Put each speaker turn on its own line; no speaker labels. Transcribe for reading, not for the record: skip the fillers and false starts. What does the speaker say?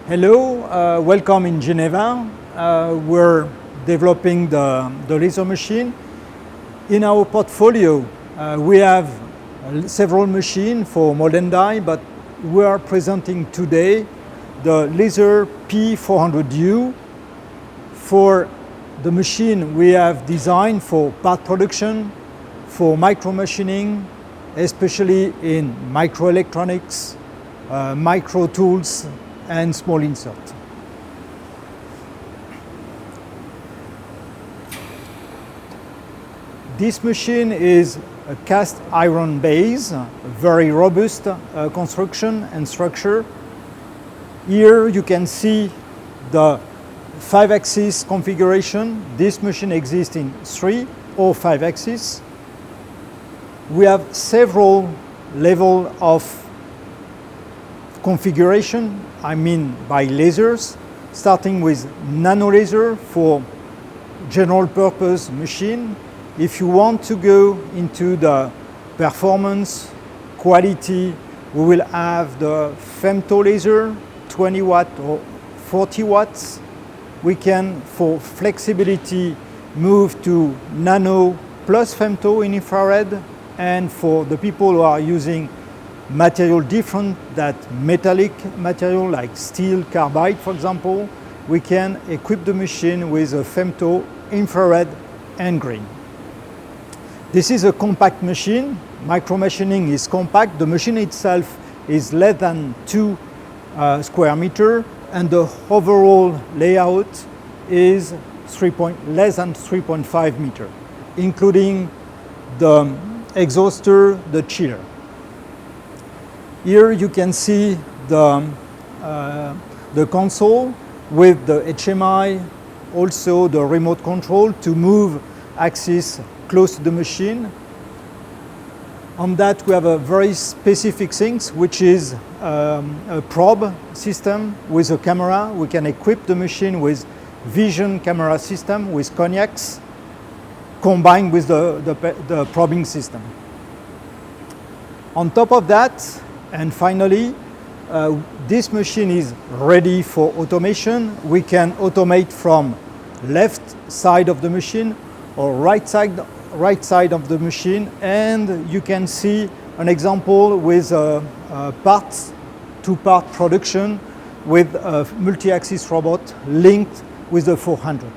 Hello, welcome in Geneva. We're developing the laser machine. In our portfolio, we have several machines for mold and die, but we are presenting today the Laser P400U. For the machine we have designed for part production, for micromachining, especially in microelectronics, micro tools, and small insert. This machine is a cast iron base, very robust construction and structure. Here you can see the 5-axis configuration. This machine exists in 3 or 5 axis. We have several levels of configuration, I mean by lasers, starting with nano laser for general purpose machine. If you want to go into the performance, quality, we will have the femto laser, 20 watt or 40 watts. We can, for flexibility, move to nano plus femto in infrared, and for the people who are using material different than metallic material like steel, carbide, for example, we can equip the machine with a femto, infrared, and green. This is a compact machine. Micromachining is compact. The machine itself is less than 2 square meters, and the overall layout is less than 3.5 meters, including the exhauster, the chiller. Here you can see the console with the HMI, also the remote control to move axis close to the machine. On that we have a very specific thing, which is a probe system with a camera. We can equip the machine with vision camera system with cognacs combined with the probing system. On top of that, and finally, this machine is ready for automation. We can automate from left side of the machine or right side of the machine, and you can see an example with a two-part production with a multi-axis robot linked with the 400.